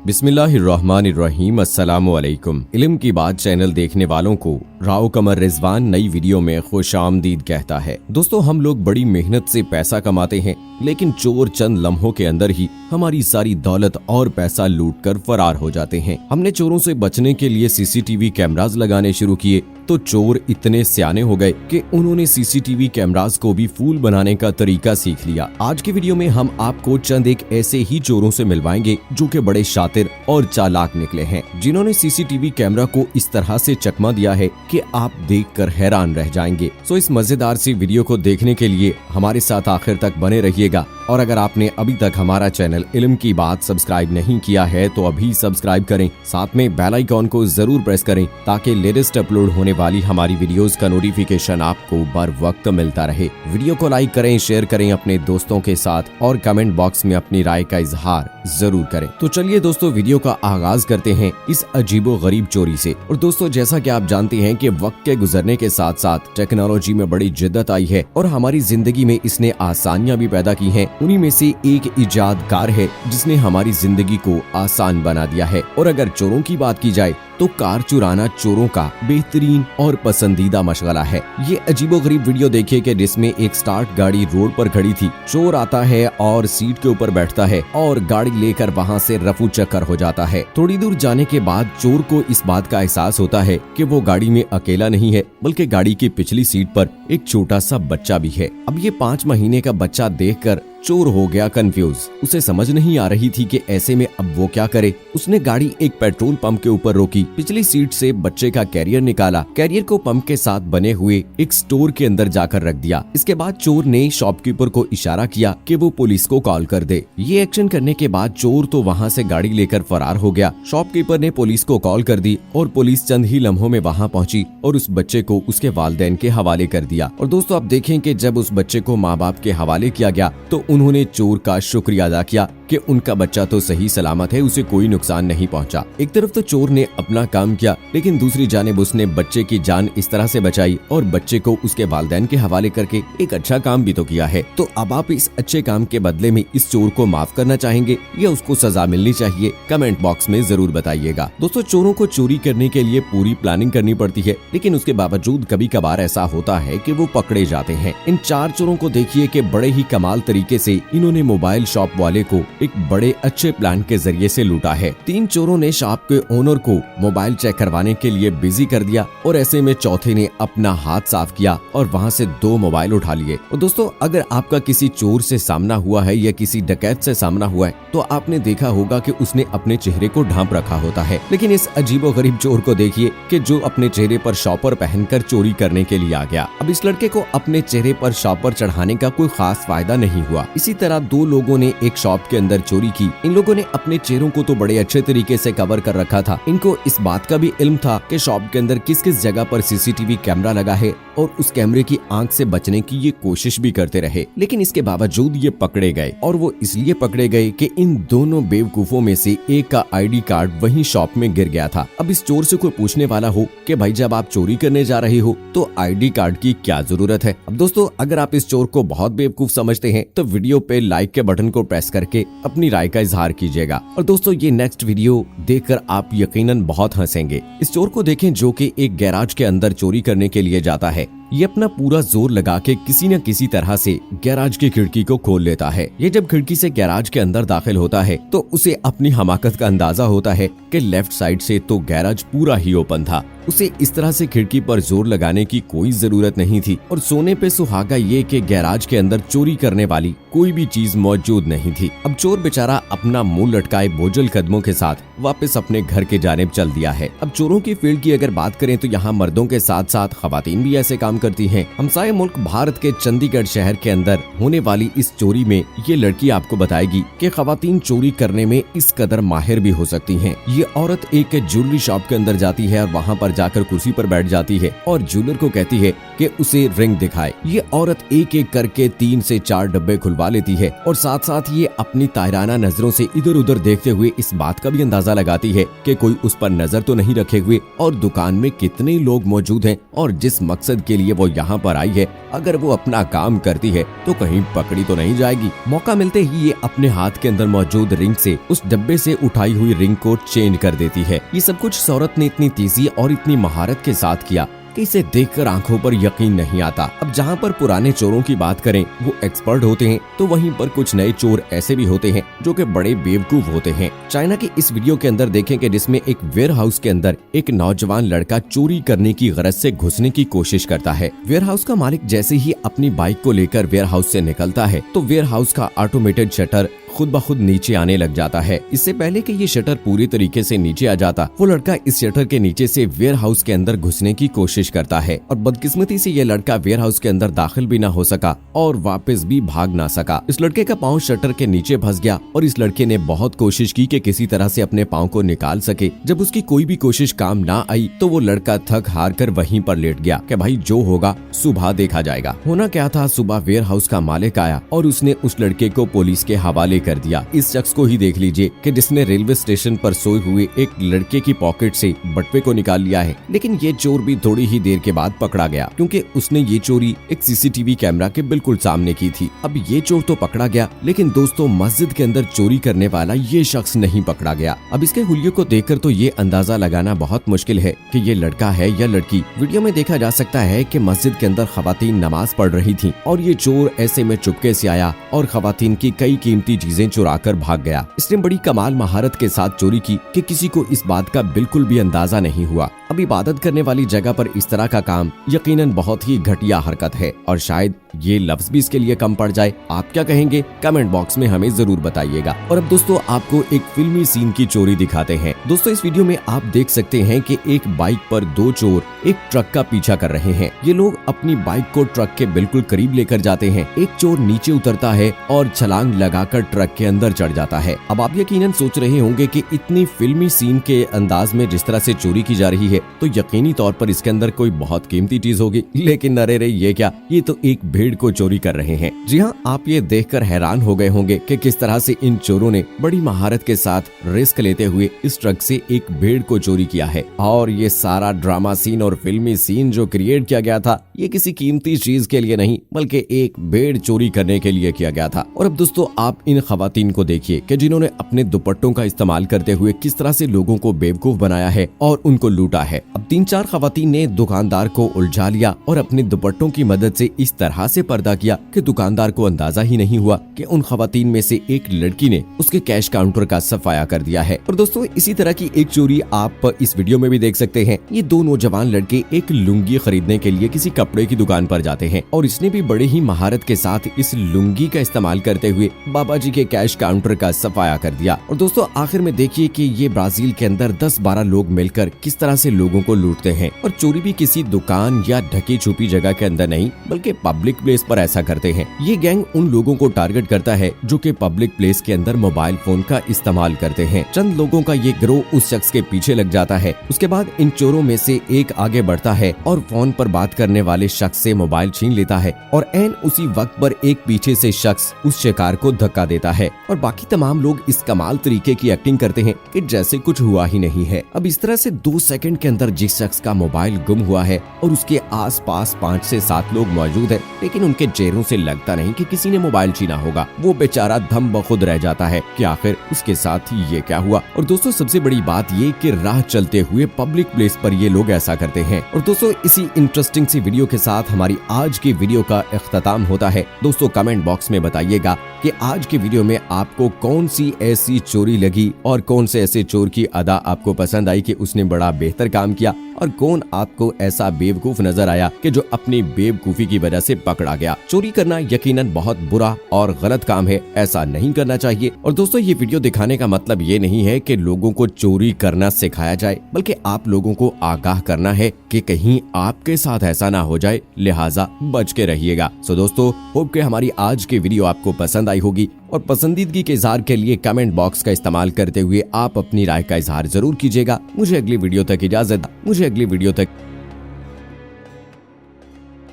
बिस्मिल्लाहिर्रहमानिर्रहीम। अस्सलामुअलैकुम। इल्म की बात चैनल देखने वालों को राव कमर रिजवान नई वीडियो में खुशामदीद कहता है। दोस्तों, हम लोग बड़ी मेहनत से पैसा कमाते हैं, लेकिन चोर चंद लम्हों के अंदर ही हमारी सारी दौलत और पैसा लूट कर फरार हो जाते हैं। हमने चोरों से बचने के लिए सीसीटीवी कैमरास लगाने शुरू किए तो चोर इतने सियाने हो गए कि उन्होंने सीसीटीवी कैमरास को भी फूल बनाने का तरीका सीख लिया। आज की वीडियो में हम आपको चंद एक ऐसे ही चोरों से मिलवाएंगे जो कि बड़े शातिर और चालाक निकले हैं, जिन्होंने सीसीटीवी कैमरा को इस तरह से चकमा दिया है कि आप देखकर हैरान रह जाएंगे। सो इस मजेदार सी वीडियो को देखने के लिए हमारे साथ आखिर तक बने रहिएगा। और अगर आपने अभी तक हमारा चैनल इल्म की बात सब्सक्राइब नहीं किया है तो अभी सब्सक्राइब करें, साथ में बेल आइकॉन को जरूर प्रेस करें ताकि लेटेस्ट अपलोड होने वाली हमारी वीडियोस का नोटिफिकेशन आपको बर वक्त मिलता रहे। वीडियो को लाइक करें, शेयर करें अपने दोस्तों के साथ और कमेंट बॉक्स में अपनी राय का इजहार जरूर करें। तो चलिए दोस्तों, वीडियो का आगाज करते हैं इस अजीबो गरीब चोरी से। और दोस्तों, जैसा कि आप जानते हैं कि वक्त के गुजरने के साथ साथ टेक्नोलॉजी में बड़ी जिद्दत आई है और हमारी जिंदगी में इसने आसानियां भी पैदा की हैं। उन्हीं में से एक इजादकार है जिसने हमारी जिंदगी को आसान बना दिया है। और अगर चोरों की बात की जाए तो कार चुराना चोरों का बेहतरीन और पसंदीदा मशगला है। ये अजीबोगरीब वीडियो देखिए कि जिसमें एक स्टार्ट गाड़ी रोड पर खड़ी थी, चोर आता है और सीट के ऊपर बैठता है और गाड़ी लेकर वहाँ से रफू चक्कर हो जाता है। थोड़ी दूर जाने के बाद चोर को इस बात का एहसास होता है कि वो गाड़ी में अकेला नहीं है, बल्कि गाड़ी की पिछली सीट पर एक छोटा सा बच्चा भी है। अब ये 5 महीने का बच्चा देखकर चोर हो गया कंफ्यूज। उसे समझ नहीं आ रही थी कि ऐसे में अब वो क्या करे। उसने गाड़ी एक पेट्रोल पंप के ऊपर रोकी, पिछली सीट से बच्चे का कैरियर निकाला, कैरियर को पंप के साथ बने हुए एक स्टोर के अंदर जाकर रख दिया। इसके बाद चोर ने शॉपकीपर को इशारा किया कि वो पुलिस को कॉल कर दे। ये एक्शन करने के बाद चोर तो वहाँ से गाड़ी लेकर फरार हो गया। शॉपकीपर ने पुलिस को कॉल कर दी और पुलिस चंद ही लम्हों में वहाँ पहुंची और उस बच्चे को उसके वालिदैन के हवाले कर दिया। और दोस्तों, आप देखें कि जब उस बच्चे को माँ बाप के हवाले किया गया तो उन्होंने चोर का शुक्रिया अदा किया कि उनका बच्चा तो सही सलामत है, उसे कोई नुकसान नहीं पहुंचा। एक तरफ तो चोर ने अपना काम किया, लेकिन दूसरी जानिब उसने बच्चे की जान इस तरह से बचाई और बच्चे को उसके वालिदैन के हवाले करके एक अच्छा काम भी तो किया है। तो अब आप इस अच्छे काम के बदले में इस चोर को माफ करना चाहेंगे या उसको सजा मिलनी चाहिए? कमेंट बॉक्स में जरूर बताइएगा। दोस्तों, चोरों को चोरी करने के लिए पूरी प्लानिंग करनी पड़ती है, लेकिन उसके बावजूद कभी कभार ऐसा होता है कि वो पकड़े जाते हैं। इन 4 चोरों को देखिए कि बड़े ही कमाल तरीके से इन्होंने मोबाइल शॉप वाले को एक बड़े अच्छे प्लान के जरिए से लूटा है। 3 चोरों ने शॉप के ओनर को मोबाइल चेक करवाने के लिए बिजी कर दिया और ऐसे में चौथे ने अपना हाथ साफ किया और वहां से 2 मोबाइल उठा लिए। और दोस्तों, अगर आपका किसी चोर से सामना हुआ है या किसी डकैत से सामना हुआ है तो आपने देखा होगा कि उसने अपने चेहरे को ढांप रखा होता है। लेकिन इस अजीबोगरीब चोर को देखिए कि जो अपने चेहरे पर शॉपर पहनकर चोरी करने के लिए आ गया। अब इस लड़के को अपने चेहरे पर शॉपर चढ़ाने का कोई खास फायदा नहीं हुआ। इसी तरह 2 लोगों ने एक शॉप के अंदर चोरी की। इन लोगों ने अपने चेहरों को तो बड़े अच्छे तरीके से कवर कर रखा था। इनको इस बात का भी इल्म था कि शॉप के अंदर किस किस जगह पर सीसीटीवी कैमरा लगा है और उस कैमरे की आंख से बचने की ये कोशिश भी करते रहे। लेकिन इसके बावजूद ये पकड़े गए और वो इसलिए पकड़े गए कि इन दोनों बेवकूफों में से एक का आईडी कार्ड वहीं शॉप में गिर गया था। अब इस चोर से कोई पूछने वाला हो कि भाई, जब आप चोरी करने जा रहे हो तो आईडी कार्ड की क्या जरूरत है? अब दोस्तों, अगर आप इस चोर को बहुत बेवकूफ समझते हैं तो वीडियो पे लाइक के बटन को प्रेस करके अपनी राय का इजहार कीजिएगा। और दोस्तों, ये नेक्स्ट वीडियो देखकर आप यकीनन बहुत हंसेंगे। इस चोर को देखें जो कि एक गैराज के अंदर चोरी करने के लिए जाता है। ये अपना पूरा जोर लगा के किसी न किसी तरह से गैराज की खिड़की को खोल लेता है। ये जब खिड़की से गैराज के अंदर दाखिल होता है तो उसे अपनी हमाकत का अंदाजा होता है कि लेफ्ट साइड से तो गैराज पूरा ही ओपन था। उसे इस तरह से खिड़की पर जोर लगाने की कोई जरूरत नहीं थी। और सोने पे सुहागा ये कि गैराज के अंदर चोरी करने वाली कोई भी चीज मौजूद नहीं थी। अब चोर बेचारा अपना मुंह लटकाए बोझल कदमों के साथ वापस अपने घर के जानिब चल दिया है। अब चोरों की फील्ड की अगर बात करें तो यहाँ मर्दों के साथ साथ खवातीन भी ऐसे काम करती हैं। हमसाये मुल्क भारत के चंडीगढ़ शहर के अंदर होने वाली इस चोरी में ये लड़की आपको बताएगी कि खवातीन चोरी करने में इस कदर माहिर भी हो सकती हैं। ये औरत एक ज्वेलरी शॉप के अंदर जाती है और वहाँ पर जाकर कुर्सी पर बैठ जाती है और ज्वेलर को कहती है कि उसे रिंग दिखाए। ये औरत एक एक करके 3 से 4 डब्बे खुलवा लेती है और साथ साथ ये अपनी तायराना नजरों से इधर उधर देखते हुए इस बात का भी अंदाजा लगाती है कि कोई उस पर नजर तो नहीं रखे हुए और दुकान में कितने लोग मौजूद हैं और जिस मकसद के लिए वो यहाँ पर आई है, अगर वो अपना काम करती है तो कहीं पकड़ी तो नहीं जाएगी। मौका मिलते ही ये अपने हाथ के अंदर मौजूद रिंग से उस डब्बे से उठाई हुई रिंग को चेंज कर देती है। ये सब कुछ औरत ने इतनी तेजी और इतनी महारत के साथ किया कि इसे देखकर आंखों पर यकीन नहीं आता। अब जहाँ पर पुराने चोरों की बात करें वो एक्सपर्ट होते हैं, तो वहीं पर कुछ नए चोर ऐसे भी होते हैं जो कि बड़े बेवकूफ होते हैं। चाइना की इस वीडियो के अंदर देखें कि जिसमें एक वेयर हाउस के अंदर एक नौजवान लड़का चोरी करने की गरज से घुसने की कोशिश करता है। वेयर हाउस का मालिक जैसे ही अपनी बाइक को लेकर वेयर हाउस से निकलता है तो वेयर हाउस का ऑटोमेटेड शटर खुद ब खुद नीचे आने लग जाता है। इससे पहले कि ये शटर पूरी तरीके से नीचे आ जाता, वो लड़का इस शटर के नीचे से वेयर हाउस के अंदर घुसने की कोशिश करता है और बदकिस्मती से ये लड़का वेयर हाउस के अंदर दाखिल भी ना हो सका और वापस भी भाग ना सका। इस लड़के का पाँव शटर के नीचे फंस गया और इस लड़के ने बहुत कोशिश की कि किसी तरह से अपने पाँव को निकाल सके। जब उसकी कोई भी कोशिश काम ना आई तो वो लड़का थक हार कर वहीं पर लेट गया कि भाई जो होगा सुबह देखा जाएगा। होना क्या था, सुबह वेयर हाउस का मालिक आया और उसने उस लड़के को पुलिस के हवाले कर दिया। इस शख्स को ही देख लीजिए कि जिसने रेलवे स्टेशन पर सोए हुए एक लड़के की पॉकेट से बटुए को निकाल लिया है। लेकिन ये चोर भी थोड़ी ही देर के बाद पकड़ा गया क्योंकि उसने ये चोरी एक सीसीटीवी कैमरा के बिल्कुल सामने की थी। अब ये चोर तो पकड़ा गया, लेकिन दोस्तों मस्जिद के अंदर चोरी करने वाला ये शख्स नहीं पकड़ा गया। अब इसके हुलिये को देखकर तो ये अंदाजा लगाना बहुत मुश्किल है कि ये लड़का है या लड़की। वीडियो में देखा जा सकता है कि मस्जिद के अंदर खवातीन नमाज पढ़ रही थी और ये चोर ऐसे में चुपके से आया और खवातीन की कई कीमती चीजें चुरा कर भाग गया। इसने बड़ी कमाल महारत के साथ चोरी की कि किसी को इस बात का बिल्कुल भी अंदाजा नहीं हुआ। अब इबादत करने वाली जगह पर इस तरह का काम यकीनन बहुत ही घटिया हरकत है और शायद ये लफ्ज भी इसके लिए कम पड़ जाए। आप क्या कहेंगे कमेंट बॉक्स में हमें जरूर बताइएगा। और अब दोस्तों आपको एक फिल्मी सीन की चोरी दिखाते हैं। दोस्तों इस वीडियो में आप देख सकते हैं कि एक बाइक पर 2 चोर एक ट्रक का पीछा कर रहे हैं। ये लोग अपनी बाइक को ट्रक के बिल्कुल करीब लेकर जाते हैं। एक चोर नीचे उतरता है और छलांग लगाकर ट्रक के अंदर चढ़ जाता है। अब आप यकीनन सोच रहे होंगे कि इतनी फिल्मी सीन के अंदाज में जिस तरह से चोरी की जा रही है तो यकीनी तौर पर इसके अंदर कोई बहुत कीमती चीज होगी। लेकिन अरे रे ये क्या, ये तो एक भेड़ को चोरी कर रहे हैं। जी हाँ, आप ये देखकर हैरान हो गए होंगे कि किस तरह से इन चोरों ने बड़ी महारत के साथ रिस्क लेते हुए इस ट्रक से एक भेड़ को चोरी किया है। और ये सारा ड्रामा सीन और फिल्मी सीन जो क्रिएट किया गया था ये किसी कीमती चीज के लिए नहीं बल्कि एक भेड़ चोरी करने के लिए किया गया था। और अब दोस्तों आप इन खवातीन को देखिए कि जिन्होंने अपने दुपट्टों का इस्तेमाल करते हुए किस तरह से लोगों को बेवकूफ बनाया है और उनको लूटा है। अब 3-4 खवातीन ने दुकानदार को उलझा लिया और अपने दुपट्टों की मदद से इस तरह से पर्दा किया कि दुकानदार को अंदाजा ही नहीं हुआ कि उन खवातीन में से एक लड़की ने उसके कैश काउंटर का सफाया कर दिया है। और दोस्तों इसी तरह की एक चोरी आप इस वीडियो में भी देख सकते हैं। ये 2 नौजवान लड़के एक लुंगी खरीदने के लिए किसी कपड़े की दुकान पर जाते हैं और इसने भी बड़े ही महारत के साथ इस लुंगी का इस्तेमाल करते हुए बाबा जी के कैश काउंटर का सफाया कर दिया। और दोस्तों आखिर में देखिए कि ये ब्राजील के अंदर 10-12 लोग मिलकर किस तरह से लोगों को लूटते हैं। और चोरी भी किसी दुकान या ढकी छुपी जगह के अंदर नहीं बल्कि पब्लिक प्लेस पर ऐसा करते हैं। ये गैंग उन लोगों को टारगेट करता है जो कि पब्लिक प्लेस के अंदर मोबाइल फोन का इस्तेमाल करते हैं। चंद लोगों का ये गिरोह उस शख्स के पीछे लग जाता है। उसके बाद इन चोरों में से एक आगे बढ़ता है और फोन पर बात करने वाले शख्स से मोबाइल छीन लेता है और ऐन उसी वक्त पर एक पीछे से शख्स उस शिकार को धक्का देता है और बाकी तमाम लोग इस कमाल तरीके की एक्टिंग करते हैं कि जैसे कुछ हुआ ही नहीं है। अब इस तरह से 2 सेकंड के अंदर जिस शख्स का मोबाइल गुम हुआ है और उसके आसपास 5 से 7 लोग मौजूद हैं, लेकिन उनके चेहरों से लगता नहीं कि किसी ने मोबाइल छीना होगा। वो बेचारा दम बखुद रह जाता है कि आखिर उसके साथ ये क्या हुआ। और दोस्तों सबसे बड़ी बात ये कि राह चलते हुए पब्लिक प्लेस पर ये लोग ऐसा करते हैं। और दोस्तों इसी इंटरेस्टिंग सी वीडियो के साथ हमारी आज की वीडियो का इख्तिताम होता है। दोस्तों कमेंट बॉक्स में बताइएगा कि आज की वीडियो में आपको कौन सी ऐसी चोरी लगी और कौन से ऐसे चोर की अदा आपको पसंद आई कि उसने बड़ा बेहतर काम किया और कौन आपको ऐसा बेवकूफ नजर आया कि जो अपनी बेवकूफी की वजह से पकड़ा गया। चोरी करना यकीनन बहुत बुरा और गलत काम है, ऐसा नहीं करना चाहिए। और दोस्तों ये वीडियो दिखाने का मतलब ये नहीं है कि लोगों को चोरी करना सिखाया जाए बल्कि आप लोगों को आगाह करना है कि कहीं आपके साथ ऐसा ना हो जाए, लिहाजा बच के रहिएगा। सो दोस्तों होप कि हमारी आज की वीडियो आपको पसंद आई होगी और पसंदीदगी के इजहार के लिए कमेंट बॉक्स का इस्तेमाल करते हुए आप अपनी राय का इजहार जरूर कीजिएगा। मुझे अगली वीडियो तक